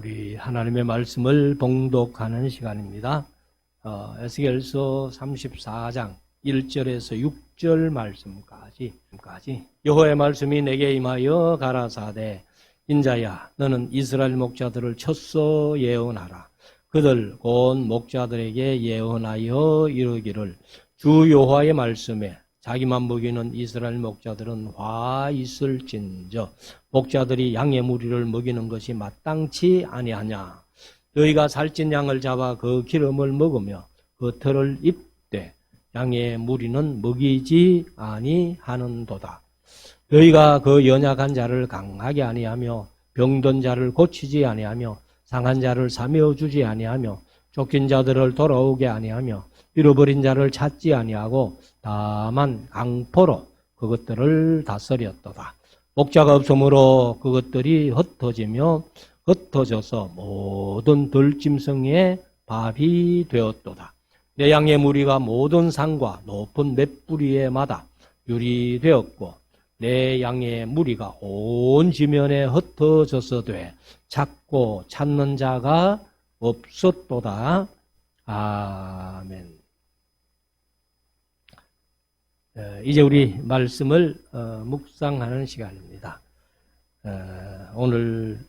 우리 하나님의 말씀을 봉독하는 시간입니다. 에스겔서 34장 1절에서 6절 말씀까지 여호와의 말씀이 내게 임하여 가라사대 인자야 너는 이스라엘 목자들을 쳤소 예언하라. 그들 곧 목자들에게 예언하여 이르기를 주 여호와의 말씀에 자기만 먹이는 이스라엘 목자들은 화 있을진저 목자들이 양의 무리를 먹이는 것이 마땅치 아니하냐. 너희가 살찐 양을 잡아 그 기름을 먹으며 그 털을 입되 양의 무리는 먹이지 아니하는도다. 너희가 그 연약한 자를 강하게 아니하며 병든 자를 고치지 아니하며 상한 자를 사며 주지 아니하며 쫓긴 자들을 돌아오게 아니하며 잃어버린 자를 찾지 아니하고 다만 강포로 그것들을 다스렸도다. 목자가 없으므로 그것들이 흩어져서 모든 들짐승의 밥이 되었도다. 내 양의 무리가 모든 산과 높은 맷뿌리의 마다 유리되었고 내 양의 무리가 온 지면에 흩어져서 돼 찾고 찾는 자가 없었도다. 아멘. 이제 우리 말씀을 묵상하는 시간입니다. 오늘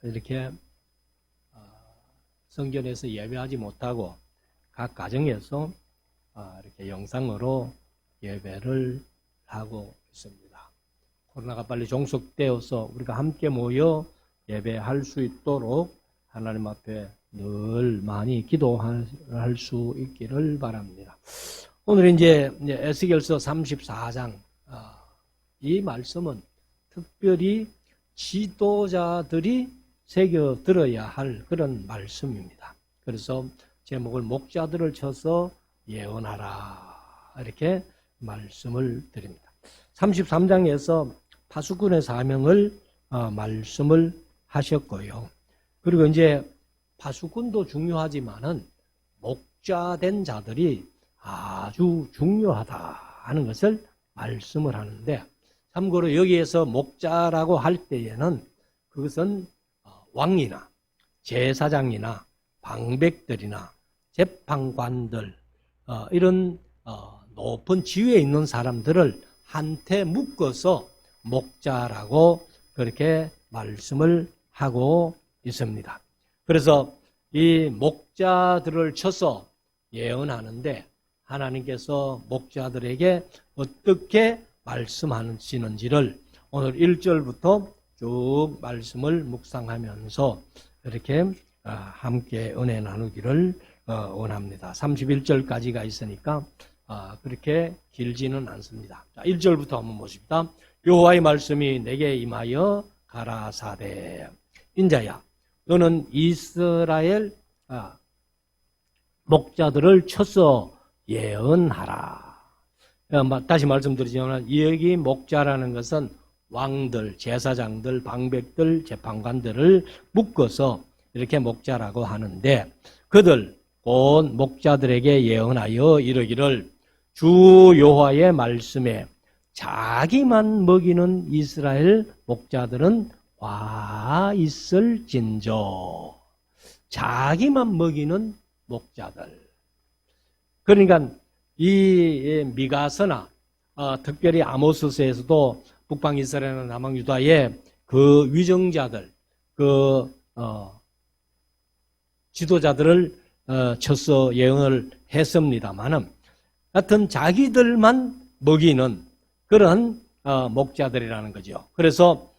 이렇게 성전에서 예배하지 못하고 각 가정에서 이렇게 영상으로 예배를 하고 있습니다. 코로나가 빨리 종식되어서 우리가 함께 모여 예배할 수 있도록 하나님 앞에 늘 많이 기도할 수 있기를 바랍니다. 오늘 이제 에스겔서 34장 이 말씀은 특별히 지도자들이 새겨 들어야 할 그런 말씀입니다. 그래서 제목을 목자들을 쳐서 예언하라 이렇게 말씀을 드립니다. 33장에서 파수꾼의 사명을 말씀을 하셨고요. 그리고 이제 파수꾼도 중요하지만은 목자된 자들이 아주 중요하다 하는 것을 말씀을 하는데, 참고로 여기에서 목자라고 할 때에는 그것은 왕이나 제사장이나 방백들이나 재판관들 이런 높은 지위에 있는 사람들을 한테 묶어서 목자라고 그렇게 말씀을 하고 있습니다. 그래서 이 목자들을 쳐서 예언하는데 하나님께서 목자들에게 어떻게 말씀하시는지를 오늘 1절부터 쭉 말씀을 묵상하면서 이렇게 함께 은혜 나누기를 원합니다. 31절까지가 있으니까 그렇게 길지는 않습니다. 자, 1절부터 한번 보십시다. 여호와의 말씀이 내게 임하여 가라사대 인자야 너는 이스라엘 목자들을 쳐서 예언하라. 다시 말씀드리지만 여기 목자라는 것은 왕들, 제사장들, 방백들, 재판관들을 묶어서 이렇게 목자라고 하는데 그들 곧 목자들에게 예언하여 이르기를 주 여호와의 말씀에 자기만 먹이는 이스라엘 목자들은 와 있을진저. 자기만 먹이는 목자들. 그러니까 이 미가서나 특별히 아모스서에서도 북방 이스라엘이나 남방 유다의 그 위정자들, 그 지도자들을 쳐서 예언을 했습니다만은 하여튼 자기들만 먹이는 그런 목자들이라는 거죠. 그래서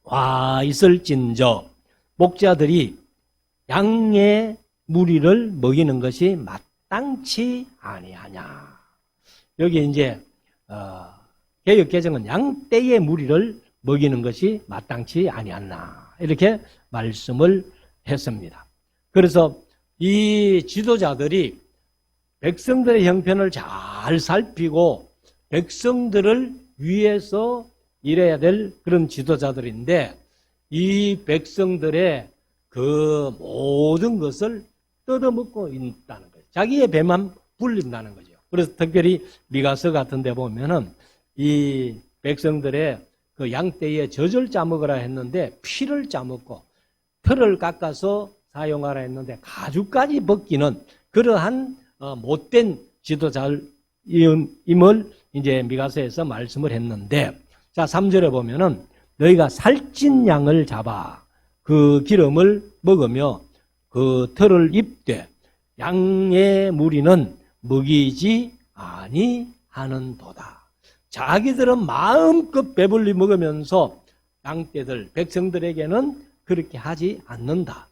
와 있을진저 목자들이 양의 무리를 먹이는 것이 마땅치 아니하냐. 여기 이제 개역개정은 양떼의 무리를 먹이는 것이 마땅치 아니하나 이렇게 말씀을 했습니다. 그래서 이 지도자들이 백성들의 형편을 잘 살피고 백성들을 위해서 일해야 될 그런 지도자들인데 이 백성들의 그 모든 것을 뜯어먹고 있다는 거예요. 자기의 배만 불린다는 거죠. 그래서 특별히 미가서 같은 데 보면은 이 백성들의 그 양떼에 젖을 짜먹으라 했는데 피를 짜먹고 털을 깎아서 사용하라 했는데 가죽까지 벗기는 그러한 못된 지도자임을 이제 미가서에서 말씀을 했는데, 자 3절에 보면은 너희가 살찐 양을 잡아 그 기름을 먹으며 그 털을 입되 양의 무리는 먹이지 아니하는도다. 자기들은 마음껏 배불리 먹으면서 양떼들, 백성들에게는 그렇게 하지 않는다.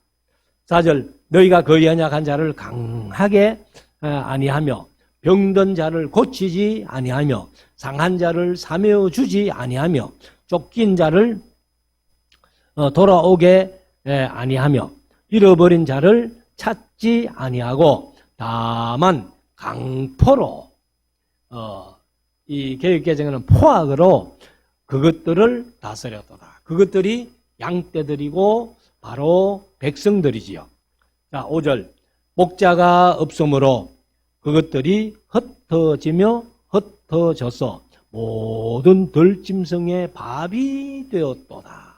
4절 너희가 그 연약한 자를 강하게 아니하며 병든 자를 고치지 아니하며 상한 자를 사며 주지 아니하며 쫓긴 자를 돌아오게 아니하며 잃어버린 자를 찾지 아니하고 다만 강포로 이 개역개정에는 포악으로 그것들을 다스렸도다. 그것들이 양떼들이고 바로 백성들이지요. 자 5절 목자가 없으므로 그것들이 흩어지며 흩어져서 모든 들짐승의 밥이 되었도다.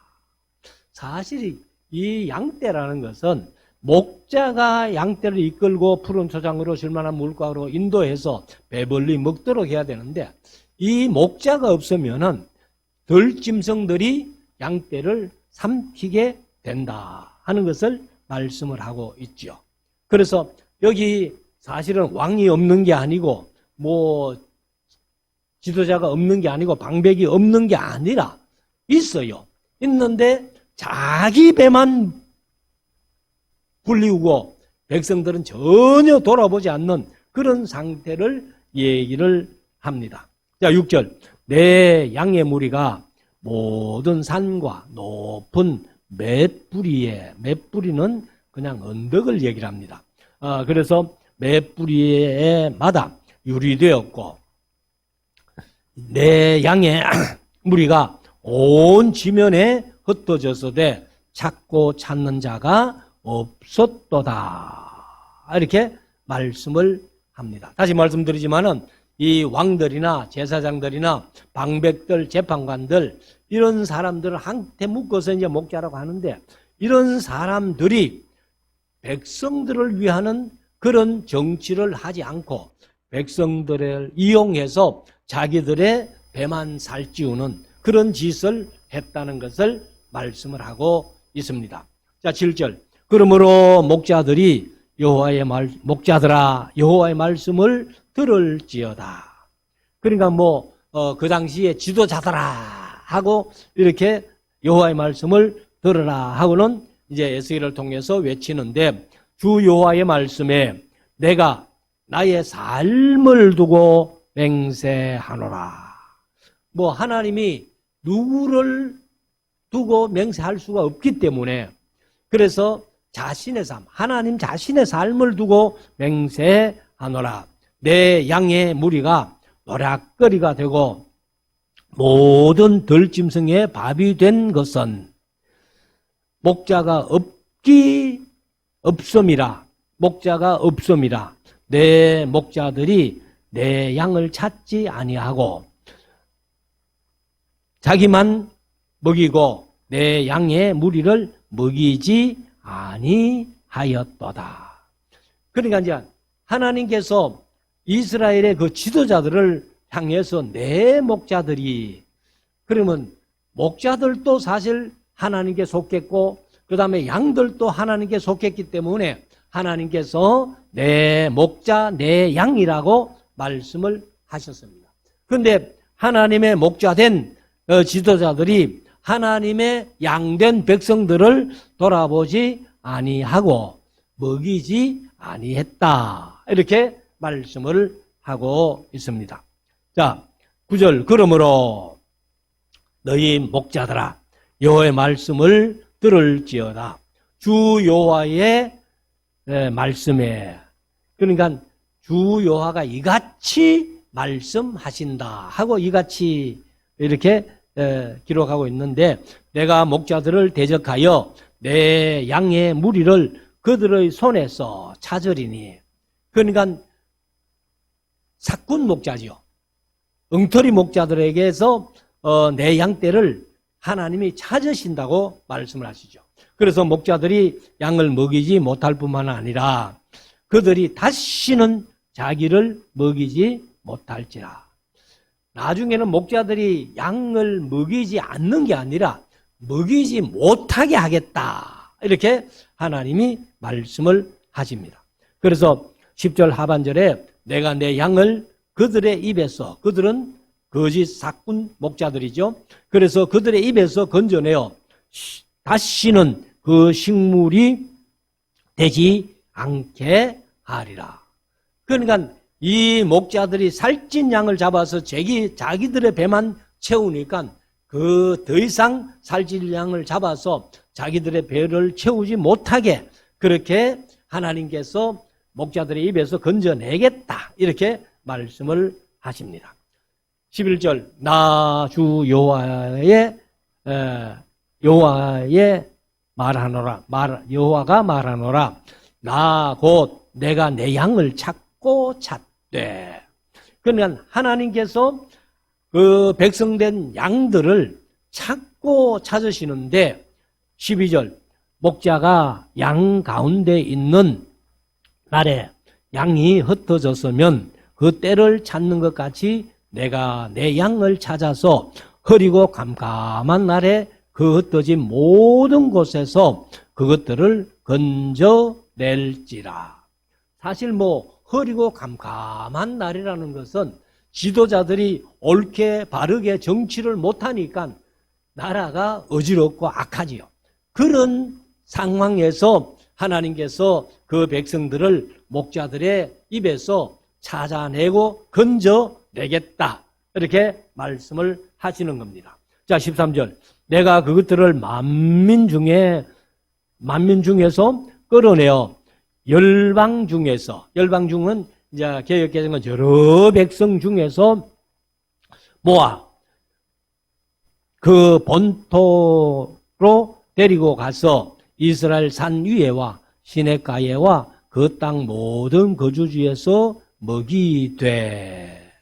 사실 이 양떼라는 것은 목자가 양떼를 이끌고 푸른 초장으로 쉴만한 물가로 인도해서 배불리 먹도록 해야 되는데, 이 목자가 없으면은 들짐승들이 양떼를 삼키게 된다 하는 것을 말씀을 하고 있죠. 그래서 여기 사실은 왕이 없는 게 아니고 뭐 지도자가 없는 게 아니고 방백이 없는 게 아니라 있어요. 있는데 자기 배만 불리우고 백성들은 전혀 돌아보지 않는 그런 상태를 얘기를 합니다. 자 6절 내 양의 무리가 모든 산과 높은 맷뿌리에, 맷뿌리는 그냥 언덕을 얘기를 합니다. 그래서 맷뿌리에마다 유리되었고 내 양의 무리가 온 지면에 흩어졌으되 찾고 찾는 자가 없었도다. 이렇게 말씀을 합니다. 다시 말씀드리지만은 이 왕들이나 제사장들이나 방백들, 재판관들 이런 사람들을 한테 묶어서 이제 목자라고 하는데, 이런 사람들이 백성들을 위하는 그런 정치를 하지 않고 백성들을 이용해서 자기들의 배만 살찌우는 그런 짓을 했다는 것을 말씀을 하고 있습니다. 자 7절 그러므로 목자들이 목자들아 여호와의 말씀을 들을지어다. 그러니까 그 당시에 지도자들아 하고 이렇게 여호와의 말씀을 들으라 하고는 이제 에스겔을 통해서 외치는데, 주 여호와의 말씀에 내가 나의 삶을 두고 맹세하노라. 하나님이 누구를 두고 맹세할 수가 없기 때문에, 그래서 자신의 삶, 하나님 자신의 삶을 두고 맹세하노라. 내 양의 무리가 노략거리가 되고 모든 들짐승의 밥이 된 것은 목자가 없음이라. 목자가 없음이라. 내 목자들이 내 양을 찾지 아니하고 자기만 먹이고 내 양의 무리를 먹이지 아니하였도다. 그러니까 이제 하나님께서 이스라엘의 그 지도자들을 향해서 내 목자들이, 그러면 목자들도 사실 하나님께 속했고 그 다음에 양들도 하나님께 속했기 때문에 하나님께서 내 목자, 내 양이라고 말씀을 하셨습니다. 그런데 하나님의 목자된 지도자들이 하나님의 양된 백성들을 돌아보지 아니하고 먹이지 아니했다. 이렇게 말씀을 하고 있습니다. 자, 9절 그러므로 너희 목자들아 여호와의 말씀을 들을지어다. 주 여호와의 말씀에, 그러니까 주 여호와가 이같이 말씀하신다 하고 이같이 이렇게 기록하고 있는데, 내가 목자들을 대적하여 내 양의 무리를 그들의 손에서 찾으리니, 그러니까 사꾼 목자죠. 엉터리 목자들에게서 내 양떼를 하나님이 찾으신다고 말씀을 하시죠. 그래서 목자들이 양을 먹이지 못할 뿐만 아니라 그들이 다시는 자기를 먹이지 못할지라. 나중에는 목자들이 양을 먹이지 않는 게 아니라 먹이지 못하게 하겠다. 이렇게 하나님이 말씀을 하십니다. 그래서 10절 하반절에 내가 내 양을 그들의 입에서, 그들은 거짓 사꾼 목자들이죠. 그래서 그들의 입에서 건져내어 다시는 그 식물이 되지 않게 하리라. 그러니까 이 목자들이 살찐 양을 잡아서 자기들의 배만 채우니까 그 더 이상 살찐 양을 잡아서 자기들의 배를 채우지 못하게 그렇게 하나님께서 목자들의 입에서 건져내겠다. 이렇게 말씀을 하십니다. 11절 나 주 여호와의 말하노라. 여호와가 말하노라. 나 곧 내가 내 양을 찾고 찾되. 그러니까 하나님께서 그 백성된 양들을 찾고 찾으시는데 12절 목자가 양 가운데 있는 날에 양이 흩어졌으면 그 때를 찾는 것 같이 내가 내 양을 찾아서 흐리고 캄캄한 날에 그 흩어진 모든 곳에서 그것들을 건져낼지라. 사실 흐리고 캄캄한 날이라는 것은 지도자들이 옳게 바르게 정치를 못하니까 나라가 어지럽고 악하지요. 그런 상황에서 하나님께서 그 백성들을 목자들의 입에서 찾아내고 건져내겠다. 이렇게 말씀을 하시는 겁니다. 자, 13절. 내가 그것들을 만민 중에서 끌어내어 열방 중은 이제 개역개정은 여러 백성 중에서 모아 그 본토로 데리고 가서 이스라엘 산 위에와 시냇가에와 그 땅 모든 거주지에서 먹이되.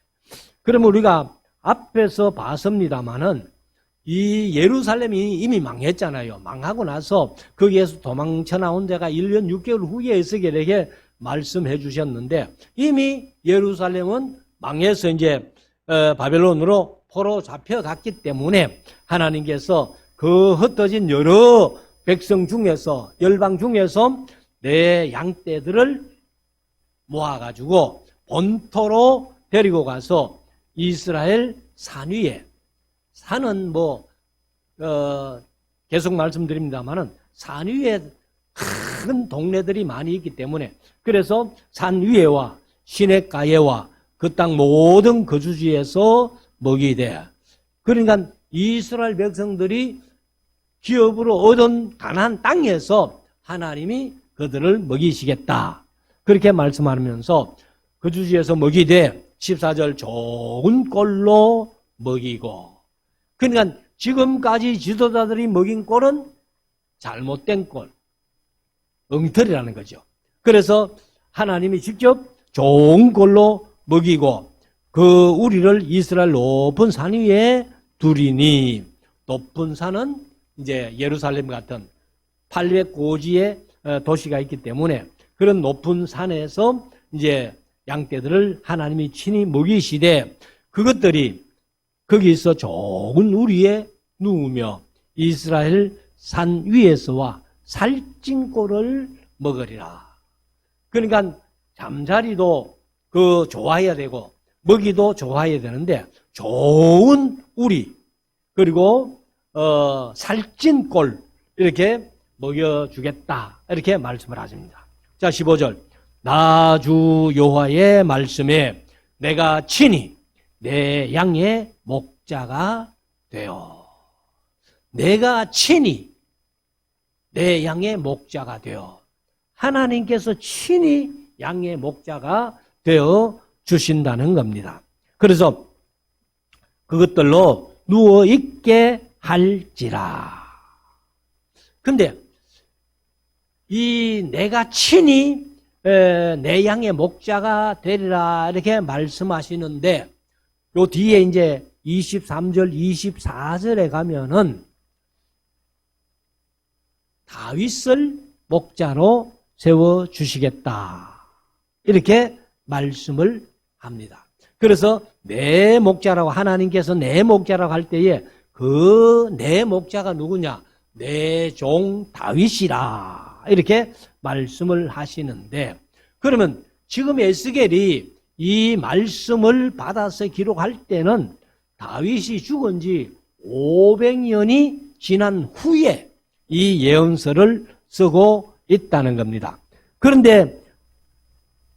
그러면 우리가 앞에서 봤습니다마는 이 예루살렘이 이미 망했잖아요. 망하고 나서 거기에서 도망쳐 나온 데가 1년 6개월 후에 에스겔에게 말씀해 주셨는데 이미 예루살렘은 망해서 이제 바벨론으로 포로 잡혀갔기 때문에 하나님께서 그 흩어진 여러 백성 중에서 열방 중에서 내 양떼들을 모아가지고 본토로 데리고 가서 이스라엘 산 위에, 산은 계속 말씀드립니다만은 산 위에 큰 동네들이 많이 있기 때문에 그래서 산 위에와 시냇가에와 그 땅 모든 거주지에서 먹이되. 그러니까 이스라엘 백성들이 기업으로 얻은 가나안 땅에서 하나님이 그들을 먹이시겠다. 그렇게 말씀하면서 거주지에서 먹이되 14절 좋은 꼴로 먹이고. 그러니까 지금까지 지도자들이 먹인 꼴은 잘못된 꼴, 엉터리라는 거죠. 그래서 하나님이 직접 좋은 꼴로 먹이고 그 우리를 이스라엘 높은 산 위에 두리니. 높은 산은 이제 예루살렘 같은 800고지의 도시가 있기 때문에 그런 높은 산에서 이제 양떼들을 하나님이 친히 먹이시되 그것들이 거기서 좋은 우리에 누우며 이스라엘 산 위에서와 살찐 꼴을 먹으리라. 그러니까 잠자리도 좋아해야 되고 먹이도 좋아해야 되는데 좋은 우리 그리고 살찐 꼴 이렇게 먹여주겠다. 이렇게 말씀을 하십니다. 자, 15절. 나 주 여호와의 말씀에 내가 친히 내 양의 목자가 되어. 내가 친히 내 양의 목자가 되어. 하나님께서 친히 양의 목자가 되어 주신다는 겁니다. 그래서 그것들로 누워 있게 할지라. 근데 이 내가 친히 내 양의 목자가 되리라 이렇게 말씀하시는데 요 뒤에 이제 23절, 24절에 가면은 다윗을 목자로 세워주시겠다. 이렇게 말씀을 합니다. 그래서 내 목자라고, 하나님께서 내 목자라고 할 때에 그 내 목자가 누구냐? 내 종 다윗이라. 이렇게 말씀을 하시는데, 그러면 지금 에스겔이 이 말씀을 받아서 기록할 때는 다윗이 죽은 지 500년이 지난 후에 이 예언서를 쓰고 있다는 겁니다. 그런데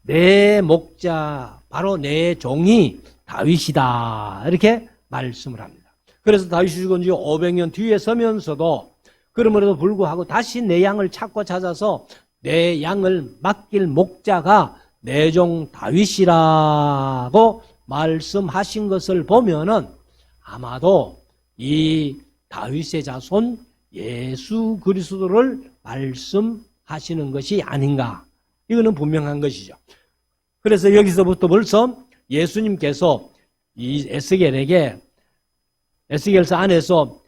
내 목자, 바로 내 종이 다윗이다. 이렇게 말씀을 합니다. 그래서 다윗이 죽은 지 500년 뒤에 서면서도 그럼에도 불구하고 다시 내 양을 찾고 찾아서 내 양을 맡길 목자가 내 종 다윗이라고 말씀하신 것을 보면은 아마도 이 다윗의 자손 예수 그리스도를 말씀하시는 것이 아닌가. 이거는 분명한 것이죠. 그래서 여기서부터 벌써 예수님께서 이 에스겔서 안에서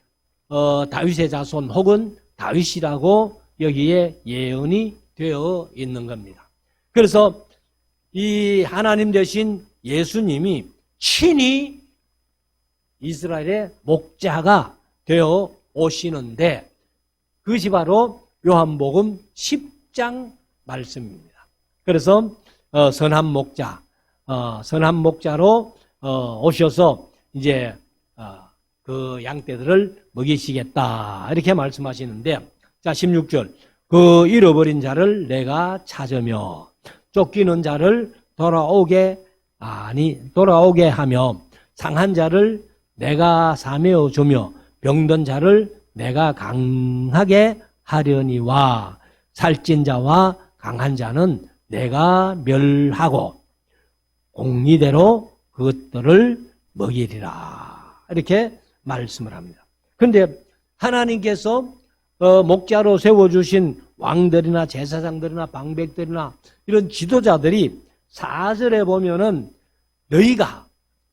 다윗의 자손 혹은 다윗이라고 여기에 예언이 되어 있는 겁니다. 그래서 이 하나님 되신 예수님이 친히 이스라엘의 목자가 되어 오시는데, 그것이 바로 요한복음 10장 말씀입니다. 그래서 선한 목자로 오셔서 이제 그 양떼들을 먹이시겠다. 이렇게 말씀하시는데, 자, 16절. 그 잃어버린 자를 내가 찾으며 쫓기는 자를 돌아오게 하며 상한 자를 내가 사매어 주며 병든 자를 내가 강하게 하려니와 살찐 자와 강한 자는 내가 멸하고 공리대로 그것들을 먹이리라. 이렇게 말씀을 합니다. 그런데 하나님께서 목자로 세워주신 왕들이나 제사장들이나 방백들이나 이런 지도자들이 4절에 보면은 너희가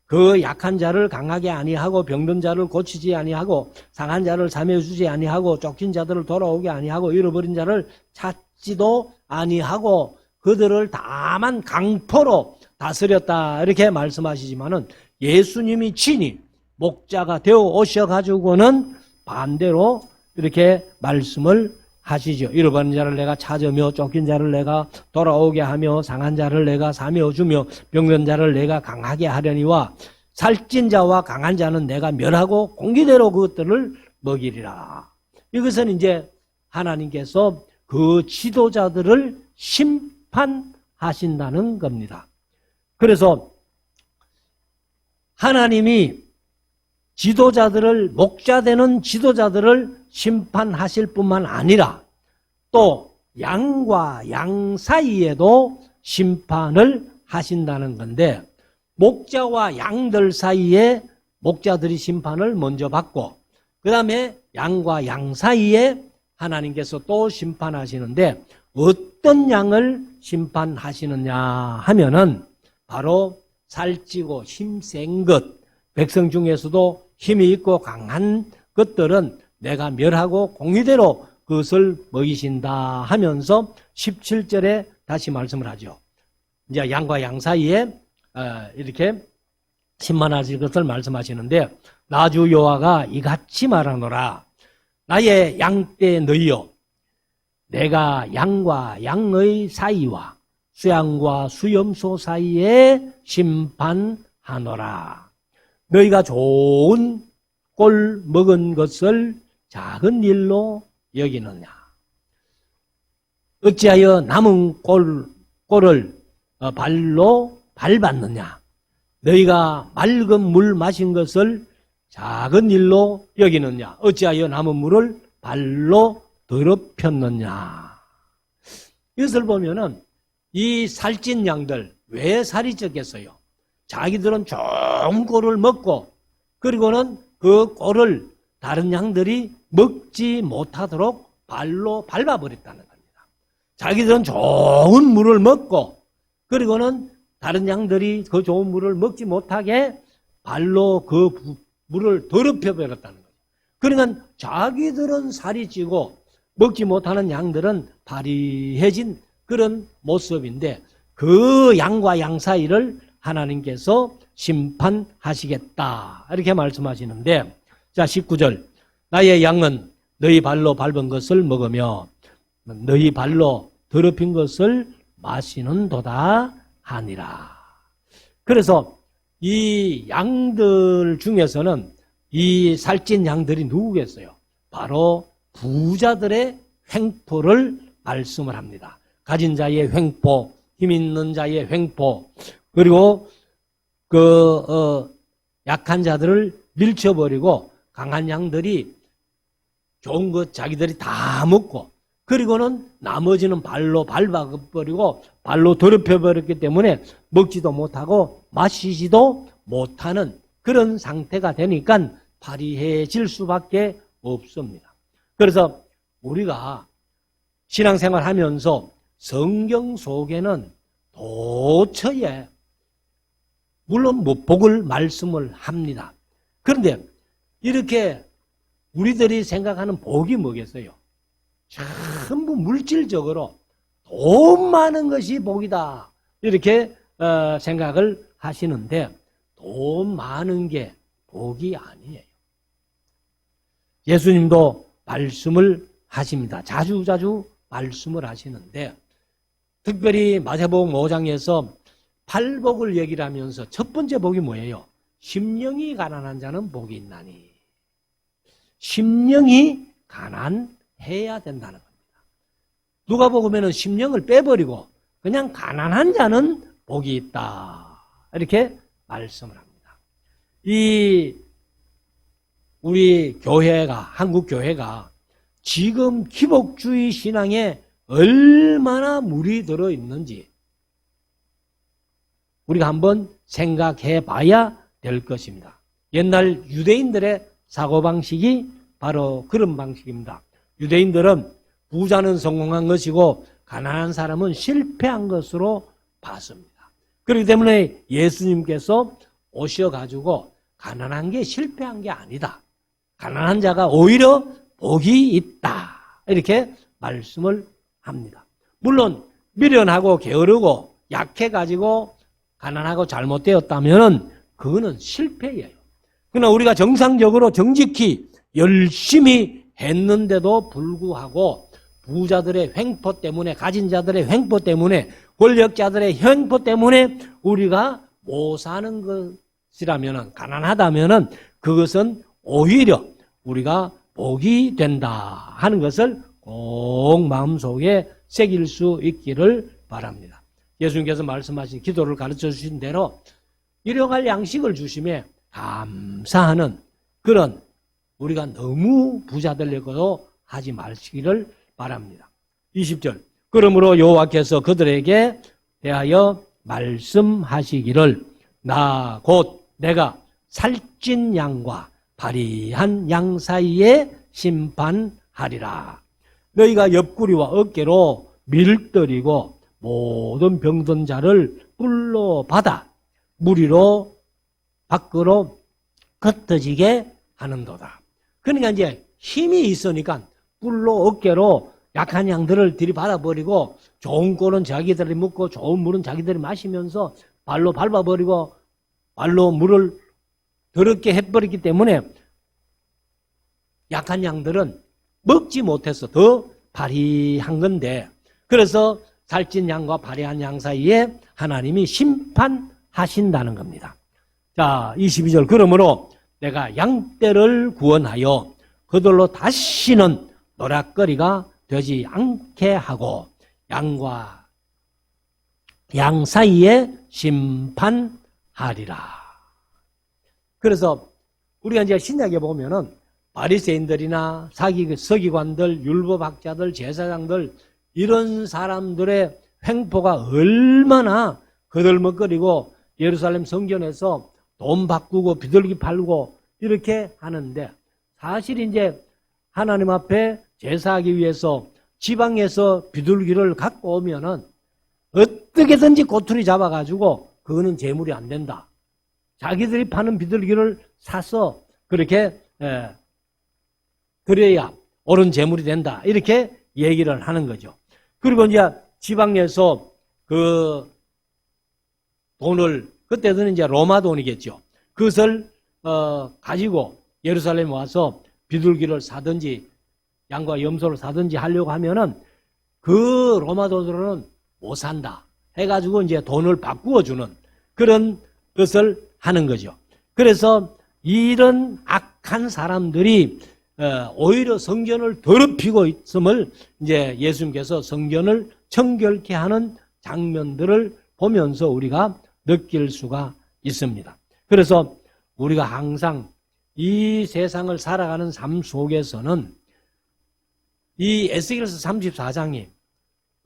그 약한 자를 강하게 아니하고 병든 자를 고치지 아니하고 상한 자를 사매주지 아니하고 쫓긴 자들을 돌아오게 아니하고 잃어버린 자를 찾지도 아니하고 그들을 다만 강포로 다스렸다. 이렇게 말씀하시지만은 예수님이 친히 목자가 되어 오셔가지고는 반대로 이렇게 말씀을 하시죠. 잃어버린 자를 내가 찾으며 쫓긴 자를 내가 돌아오게 하며 상한 자를 내가 사매어 주며 병든 자를 내가 강하게 하려니와 살찐 자와 강한 자는 내가 멸하고 공기대로 그것들을 먹이리라. 이것은 이제 하나님께서 그 지도자들을 심판하신다는 겁니다. 그래서 하나님이 지도자들을, 목자되는 지도자들을 심판하실 뿐만 아니라 또 양과 양 사이에도 심판을 하신다는 건데, 목자와 양들 사이에 목자들이 심판을 먼저 받고 그 다음에 양과 양 사이에 하나님께서 또 심판하시는데, 어떤 양을 심판하시느냐 하면은 바로 살찌고 힘센 것, 백성 중에서도 힘이 있고 강한 것들은 내가 멸하고 공의대로 그것을 먹이신다 하면서 17절에 다시 말씀을 하죠. 이제 양과 양 사이에 이렇게 심판하실 것을 말씀하시는데, 나 주 여호와가 이같이 말하노라. 나의 양떼 너희여, 내가 양과 양의 사이와 수양과 수염소 사이에 심판하노라. 너희가 좋은 꼴 먹은 것을 작은 일로 여기느냐? 어찌하여 남은 꼴을 발로 밟았느냐? 너희가 맑은 물 마신 것을 작은 일로 여기느냐? 어찌하여 남은 물을 발로 더럽혔느냐? 이것을 보면은 이 살찐 양들 왜 살이 쪘겠어요? 자기들은 좋은 꼴을 먹고 그리고는 그 꼴을 다른 양들이 먹지 못하도록 발로 밟아버렸다는 겁니다. 자기들은 좋은 물을 먹고 그리고는 다른 양들이 그 좋은 물을 먹지 못하게 발로 그 물을 더럽혀 버렸다는 거죠. 그러니까 자기들은 살이 찌고 먹지 못하는 양들은 파리해진 그런 모습인데 그 양과 양 사이를 하나님께서 심판하시겠다 이렇게 말씀하시는데, 자 19절, 나의 양은 너희 발로 밟은 것을 먹으며 너희 발로 더럽힌 것을 마시는도다 하니라. 그래서 이 양들 중에서는 이 살찐 양들이 누구겠어요? 바로 부자들의 횡포를 말씀을 합니다. 가진 자의 횡포, 힘 있는 자의 횡포, 그리고 약한 자들을 밀쳐버리고 강한 양들이 좋은 것 자기들이 다 먹고, 그리고는 나머지는 발로 밟아버리고 발로 더럽혀버렸기 때문에 먹지도 못하고 마시지도 못하는 그런 상태가 되니까 파리해질 수밖에 없습니다. 그래서 우리가 신앙생활 하면서 성경 속에는 도처에 물론 복을 말씀을 합니다. 그런데 이렇게 우리들이 생각하는 복이 뭐겠어요? 전부 물질적으로 돈 많은 것이 복이다 이렇게 생각을 하시는데, 돈 많은 게 복이 아니에요. 예수님도 말씀을 하십니다. 자주자주 말씀을 하시는데, 특별히 마태복음 5장에서 팔복을 얘기를 하면서 첫 번째 복이 뭐예요? 심령이 가난한 자는 복이 있나니. 심령이 가난해야 된다는 겁니다. 누가복음에는 심령을 빼버리고 그냥 가난한 자는 복이 있다 이렇게 말씀을 합니다. 우리 교회가, 한국 교회가 지금 기복주의 신앙에 얼마나 물이 들어 있는지 우리가 한번 생각해 봐야 될 것입니다. 옛날 유대인들의 사고방식이 바로 그런 방식입니다. 유대인들은 부자는 성공한 것이고 가난한 사람은 실패한 것으로 봤습니다. 그렇기 때문에 예수님께서 오셔가지고 가난한 게 실패한 게 아니다. 가난한 자가 오히려 복이 있다. 이렇게 말씀을 합니다. 물론 미련하고 게으르고 약해가지고 가난하고 잘못되었다면 그거는 실패예요. 그러나 우리가 정상적으로 정직히 열심히 했는데도 불구하고 부자들의 횡포 때문에, 가진 자들의 횡포 때문에, 권력자들의 횡포 때문에 우리가 못 사는 것이라면, 가난하다면 그것은 오히려 우리가 복이 된다 하는 것을 꼭 마음속에 새길 수 있기를 바랍니다. 예수님께서 말씀하신 기도를 가르쳐 주신 대로 일용할 양식을 주심에 감사하는 그런, 우리가 너무 부자 되려고 하지 마시기를 바랍니다. 20절, 그러므로 여호와께서 그들에게 대하여 말씀하시기를 나 곧 내가 살찐 양과 파리한 양 사이에 심판하리라. 너희가 옆구리와 어깨로 밀들이고 모든 병든 자를 뿔로 받아 무리로 밖으로 흩어지게 하는도다. 그러니까 이제 힘이 있으니까 뿔로 어깨로 약한 양들을 들이받아버리고 좋은 꼴은 자기들이 먹고 좋은 물은 자기들이 마시면서 발로 밟아버리고 발로 물을 더럽게 해버렸기 때문에 약한 양들은 먹지 못해서 더 파리한 건데, 그래서 살찐 양과 파리한 양 사이에 하나님이 심판하신다는 겁니다. 자, 22절, 그러므로 내가 양떼를 구원하여 그들로 다시는 노략거리가 되지 않게 하고 양과 양 사이에 심판하리라. 그래서 우리가 이제 신약에 보면은 바리새인들이나 서기관들, 율법학자들, 제사장들 이런 사람들의 횡포가 얼마나 거들먹거리고 예루살렘 성전에서 돈 바꾸고 비둘기 팔고 이렇게 하는데, 사실 이제 하나님 앞에 제사하기 위해서 지방에서 비둘기를 갖고 오면은 어떻게든지 꼬투리 잡아가지고 그거는 제물이 안 된다. 자기들이 파는 비둘기를 사서 그렇게 드려야 옳은 재물이 된다. 이렇게 얘기를 하는 거죠. 그리고 이제 지방에서 그 돈을, 그때는 이제 로마 돈이겠죠. 그것을 가지고 예루살렘에 와서 비둘기를 사든지 양과 염소를 사든지 하려고 하면은 그 로마 돈으로는 못 산다 해가지고 이제 돈을 바꾸어 주는 그런 것을 하는 거죠. 그래서 이런 악한 사람들이 오히려 성전을 더럽히고 있음을 이제 예수님께서 성전을 청결케 하는 장면들을 보면서 우리가 느낄 수가 있습니다. 그래서 우리가 항상 이 세상을 살아가는 삶 속에서는 이 에스겔서 34장이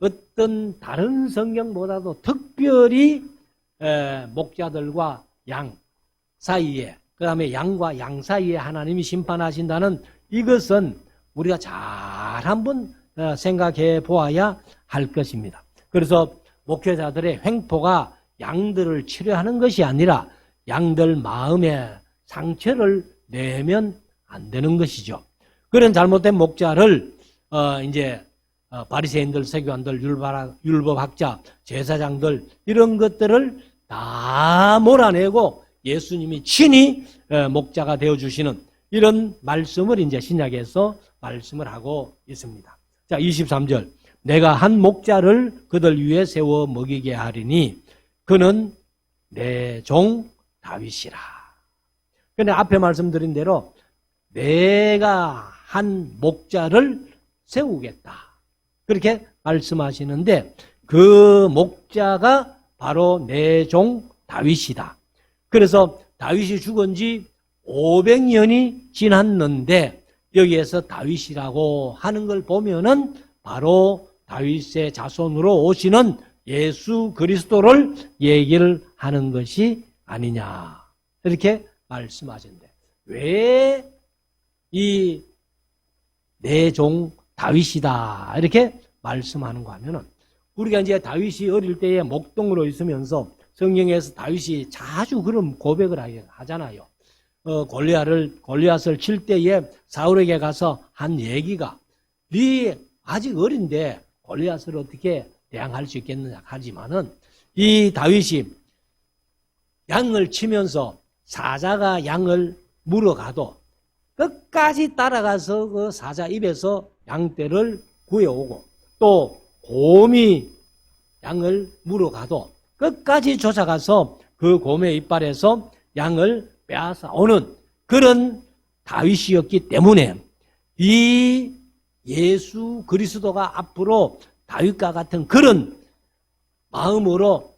어떤 다른 성경보다도 특별히 목자들과 양 사이에, 그 다음에 양과 양 사이에 하나님이 심판하신다는 이것은 우리가 잘 한번 생각해 보아야 할 것입니다. 그래서 목회자들의 횡포가 양들을 치료하는 것이 아니라 양들 마음에 상처를 내면 안 되는 것이죠. 그런 잘못된 목자를 이제 바리새인들, 세교관들, 율법학자, 제사장들 이런 것들을 다 몰아내고 예수님이 친히 목자가 되어주시는 이런 말씀을 이제 신약에서 말씀을 하고 있습니다. 자, 23절. 내가 한 목자를 그들 위에 세워 먹이게 하리니 그는 내 종 다윗이라. 근데 앞에 말씀드린 대로 내가 한 목자를 세우겠다. 그렇게 말씀하시는데 그 목자가 바로 내 종 다윗이다. 그래서 다윗이 죽은 지 500년이 지났는데 여기에서 다윗이라고 하는 걸 보면은 바로 다윗의 자손으로 오시는 예수 그리스도를 얘기를 하는 것이 아니냐. 이렇게 말씀하셨는데 왜 이 내 종 다윗이다 이렇게 말씀하는가 하면은 우리가 이제 다윗이 어릴 때에 목동으로 있으면서 성경에서 다윗이 자주 그런 고백을 하잖아요. 골리앗을 칠 때에 사울에게 가서 한 얘기가 네 아직 어린데 골리앗을 어떻게 대항할 수 있겠느냐 하지만은 이 다윗이 양을 치면서 사자가 양을 물어가도 끝까지 따라가서 그 사자 입에서 양떼를 구해오고 또 곰이 양을 물어가도 끝까지 쫓아가서 그 곰의 이빨에서 양을 빼앗아 오는 그런 다윗이었기 때문에 이 예수 그리스도가 앞으로 다윗과 같은 그런 마음으로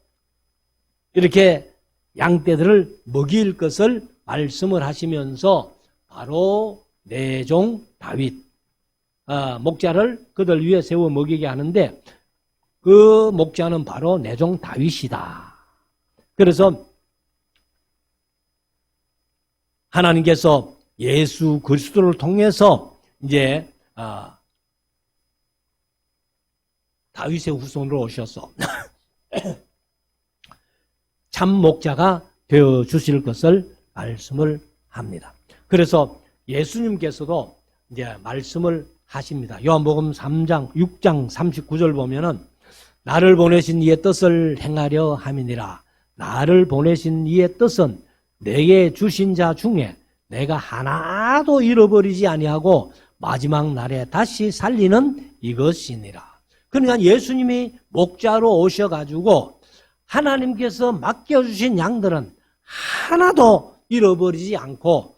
이렇게 양떼들을 먹일 것을 말씀을 하시면서 바로 내 종 다윗 목자를 그들 위에 세워 먹이게 하는데 그 목자는 바로 내 종 다윗이다. 그래서 하나님께서 예수 그리스도를 통해서 이제 다윗의 후손으로 오셔서 참 목자가 되어 주실 것을 말씀을 합니다. 그래서 예수님께서도 이제 말씀을 하십니다. 요한복음 3장 6장 39절 보면은 나를 보내신 이의 뜻을 행하려 함이니라. 나를 보내신 이의 뜻은 내게 주신 자 중에 내가 하나도 잃어버리지 아니하고 마지막 날에 다시 살리는 이것이니라. 그러니까 예수님이 목자로 오셔가지고 하나님께서 맡겨주신 양들은 하나도 잃어버리지 않고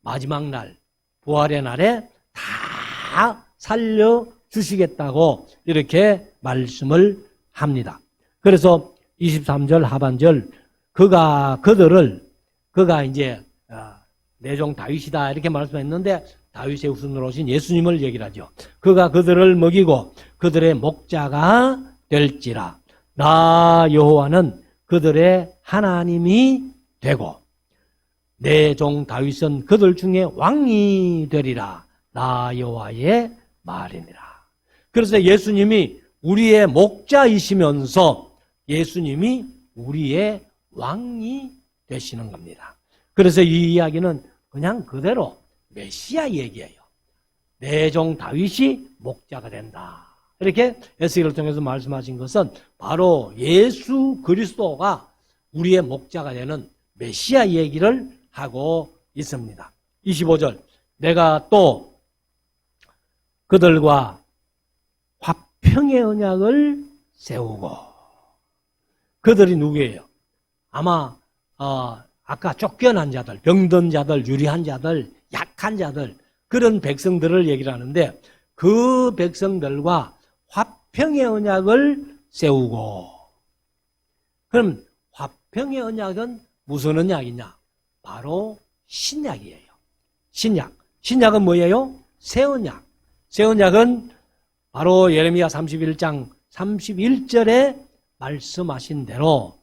마지막 날, 부활의 날에 다 살려주시겠다고 이렇게 말씀을 합니다. 그래서 23절 하반절 그가 이제 내 종 다윗이다 이렇게 말씀했는데 다윗의 후손으로 오신 예수님을 얘기를 하죠. 그가 그들을 먹이고 그들의 목자가 될지라. 나 여호와는 그들의 하나님이 되고 내 종 다윗은 그들 중에 왕이 되리라. 나 여호와의 말이니라. 그래서 예수님이 우리의 목자이시면서 예수님이 우리의 왕이 되시는 겁니다. 그래서 이 이야기는 그냥 그대로 메시아 얘기예요. 내 종 다윗이 목자가 된다. 이렇게 에스겔을 통해서 말씀하신 것은 바로 예수 그리스도가 우리의 목자가 되는 메시아 얘기를 하고 있습니다. 25절 내가 또 그들과 화평의 언약을 세우고 그들이 누구예요? 아마 아까 쫓겨난 자들, 병든 자들, 유리한 자들, 약한 자들 그런 백성들을 얘기를 하는데 그 백성들과 화평의 언약을 세우고 그럼 화평의 언약은 무슨 언약이냐? 바로 신약이에요. 신약은 뭐예요? 새 언약. 새 언약은 바로 예레미야 31장 31절에 말씀하신 대로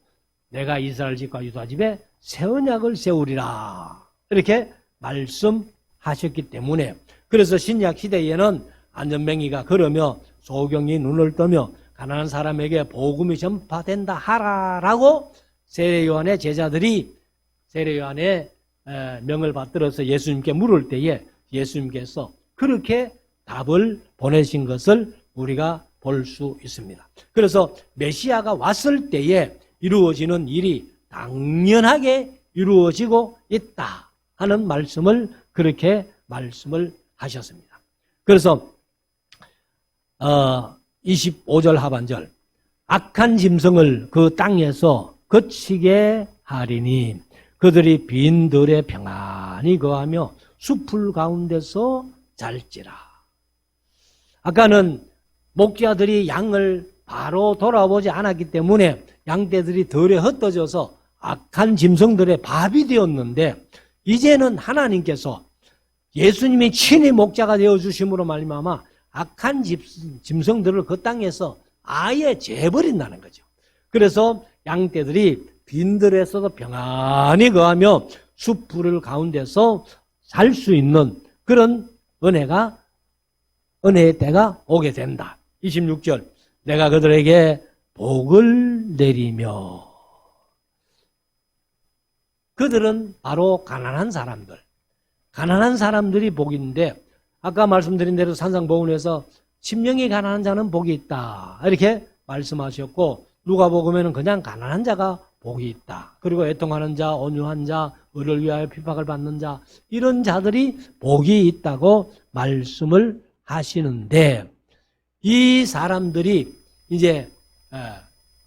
내가 이스라엘 집과 유다 집에 새 언약을 세우리라 이렇게 말씀하셨기 때문에 그래서 신약 시대에는 안전뱅이가 걸으며 소경이 눈을 뜨며 가난한 사람에게 복음이 전파된다 하라라고 세례요한의 제자들이 세례요한의 명을 받들어서 예수님께 물을 때에 예수님께서 그렇게 답을 보내신 것을 우리가 볼 수 있습니다. 그래서 메시아가 왔을 때에 이루어지는 일이 당연하게 이루어지고 있다 하는 말씀을 그렇게 말씀을 하셨습니다. 그래서 25절 하반절 악한 짐승을 그 땅에서 거치게 하리니 그들이 빈 들에 평안히 거하며 숲풀 가운데서 잘지라. 아까는 목자들이 양을 바로 돌아보지 않았기 때문에 양떼들이 덜에 흩어져서 악한 짐승들의 밥이 되었는데 이제는 하나님께서 예수님이 친히 목자가 되어주심으로 말미암아 악한 짐승들을 그 땅에서 아예 재버린다는 거죠. 그래서 양떼들이 빈들에서도 평안히 거하며 숲풀 가운데서 살 수 있는 그런 은혜의 때가 오게 된다. 26절 내가 그들에게 복을 내리며 그들은 바로 가난한 사람들. 가난한 사람들이 복인데 아까 말씀드린 대로 산상보훈에서 심령이 가난한 자는 복이 있다. 이렇게 말씀하셨고 누가복음에는 그냥 가난한 자가 복이 있다. 그리고 애통하는 자, 온유한 자, 의를 위하여 핍박을 받는 자 이런 자들이 복이 있다고 말씀을 하시는데 이 사람들이 이제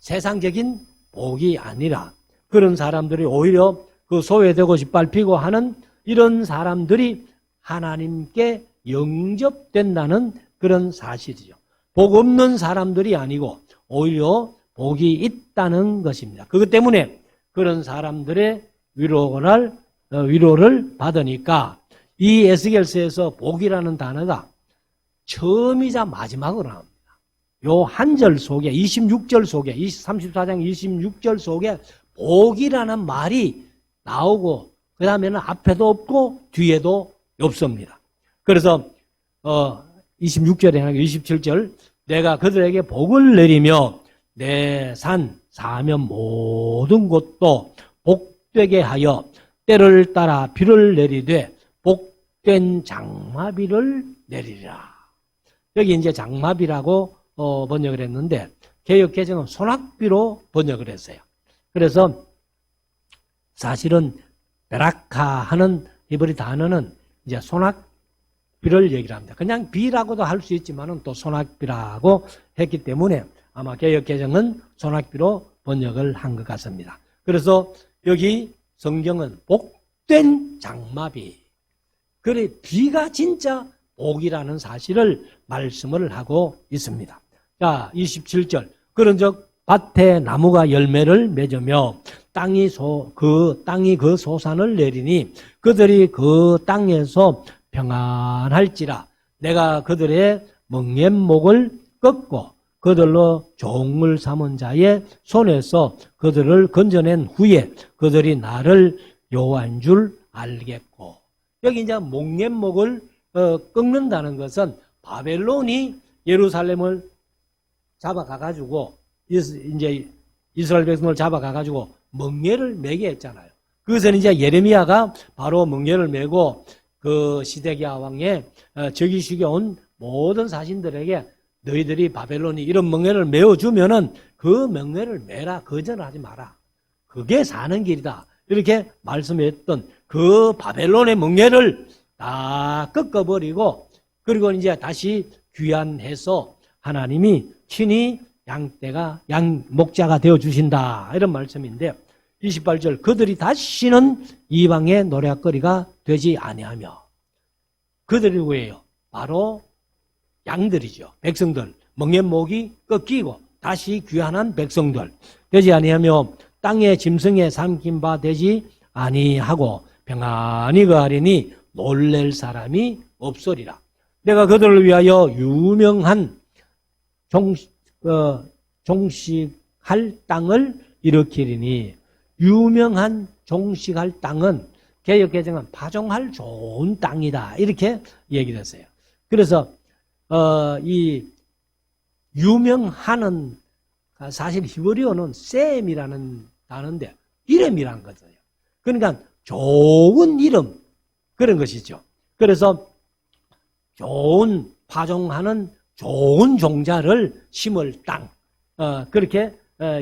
세상적인 복이 아니라 그런 사람들이 오히려 그 소외되고 짓밟히고 하는 이런 사람들이 하나님께 영접된다는 그런 사실이죠. 복 없는 사람들이 아니고 오히려 복이 있다는 것입니다. 그것 때문에 그런 사람들의 위로를 받으니까 이 에스겔서에서 복이라는 단어가 처음이자 마지막으로 나옵니다. 요 한 절 속에 26절 속에 34장 26절 속에 복이라는 말이 나오고 그 다음에는 앞에도 없고 뒤에도 없습니다. 그래서 26절에 27절 내가 그들에게 복을 내리며 내 산 사면 모든 곳도 복되게 하여 때를 따라 비를 내리되 복된 장마비를 내리리라. 여기 이제 장마비라고 번역을 했는데 개역개정은 소낙비로 번역을 했어요. 그래서 사실은 베라카 하는 히브리 단어는 이제 소낙비를 얘기를 합니다. 그냥 비라고도 할 수 있지만은 또 소낙비라고 했기 때문에 아마 개역개정은 소낙비로 번역을 한 것 같습니다. 그래서 여기 성경은 복된 장마비. 그래 비가 진짜 복이라는 사실을 말씀을 하고 있습니다. 자, 27절. 그런즉 밭에 나무가 열매를 맺으며 땅이 그 소산을 내리니 그들이 그 땅에서 평안할지라. 내가 그들의 멍갯목을 꺾고 그들로 종을 삼은 자의 손에서 그들을 건져낸 후에 그들이 나를 여호와인 줄 알겠고. 여기 이제 멍갯목을 꺾는다는 것은 바벨론이 예루살렘을 잡아가가지고 이제 이스라엘 백성을 잡아가가지고 멍에를 매게 했잖아요. 그것은 이제 예레미야가 바로 멍에를 매고 그 시데기야 왕의 즉위식에 온 모든 사신들에게 너희들이 바벨론이 이런 명예를 메워주면은 그 명예를 메라, 거절을 하지 마라. 그게 사는 길이다. 이렇게 말씀했던 그 바벨론의 명예를 다 꺾어버리고, 그리고 이제 다시 귀환해서 하나님이 친히 양 목자가 되어 주신다, 이런 말씀인데, 28절, 그들이 다시는 이방의 노략거리가 되지 아니하며. 그들이 누구예요? 바로 양들이죠. 백성들. 멍에목이 꺾이고 다시 귀환한 백성들. 되지 아니하며 땅의 짐승에 삼킨 바 되지 아니하고 평안히 거하리니 놀랄 사람이 없으리라. 내가 그들을 위하여 유명한 종식할 땅을 일으키리니, 유명한 종식할 땅은 개역개정은 파종할 좋은 땅이다, 이렇게 얘기를 했어요. 그래서 이 유명하는, 사실 히브리어는 셈이라는 단어인데 이름이라는 거죠. 그러니까 좋은 이름, 그런 것이죠. 그래서 좋은 파종하는 좋은 종자를 심을 땅, 그렇게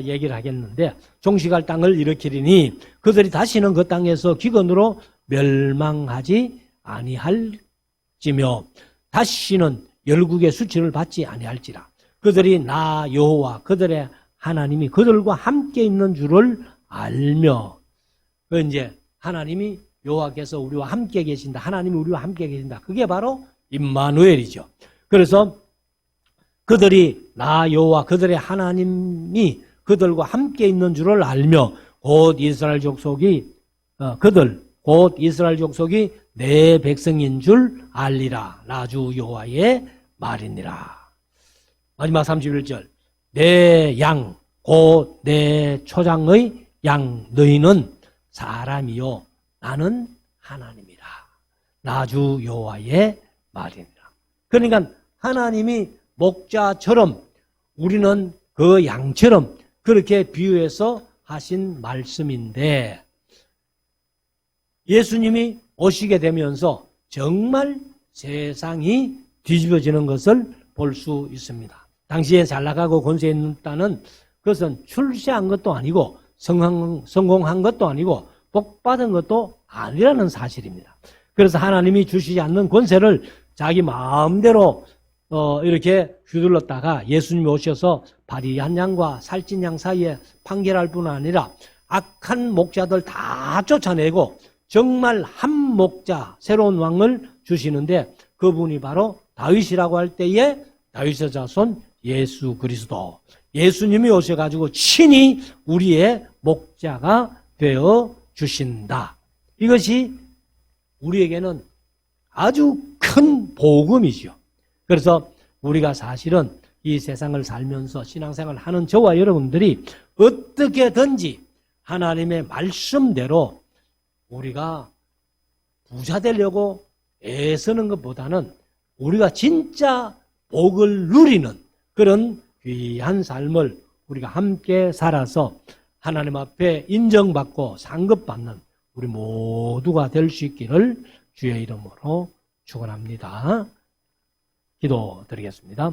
얘기를 하겠는데, 종식할 땅을 일으키리니 그들이 다시는 그 땅에서 기근으로 멸망하지 아니할지며 다시는 열국의 수치를 받지 아니할지라. 그들이 나 여호와 그들의 하나님이 그들과 함께 있는 줄을 알며. 이제 하나님이 여호와께서 우리와 함께 계신다, 하나님이 우리와 함께 계신다, 그게 바로 임마누엘이죠. 그래서 그들이 나 여호와 그들의 하나님이 그들과 함께 있는 줄을 알며 곧 이스라엘 족속이 내 백성인 줄 알리라. 나주 여호와의 말이니라. 마지막 31절, 내 양 곧 내 초장의 양 너희는 사람이요 나는 하나님이라. 나주 여호와의 말이니라. 그러니까 하나님이 목자처럼 우리는 그 양처럼 그렇게 비유해서 하신 말씀인데, 예수님이 오시게 되면서 정말 세상이 뒤집어지는 것을 볼 수 있습니다. 당시에 잘 나가고 권세 있는 땅은 그것은 출세한 것도 아니고 성공한 것도 아니고 복받은 것도 아니라는 사실입니다. 그래서 하나님이 주시지 않는 권세를 자기 마음대로 이렇게 휘둘렀다가 예수님이 오셔서 발이한 양과 살찐 양 사이에 판결할 뿐 아니라 악한 목자들 다 쫓아내고 정말 한 목자, 새로운 왕을 주시는데, 그분이 바로 다윗이라고 할 때에 다윗의 자손 예수 그리스도, 예수님이 오셔가지고 친히 우리의 목자가 되어 주신다. 이것이 우리에게는 아주 큰 복음이죠. 그래서 우리가 사실은 이 세상을 살면서 신앙생활을 하는 저와 여러분들이 어떻게든지 하나님의 말씀대로 우리가 부자 되려고 애쓰는 것보다는 우리가 진짜 복을 누리는 그런 귀한 삶을 우리가 함께 살아서 하나님 앞에 인정받고 상급받는 우리 모두가 될 수 있기를 주의 이름으로 축원합니다. 기도드리겠습니다.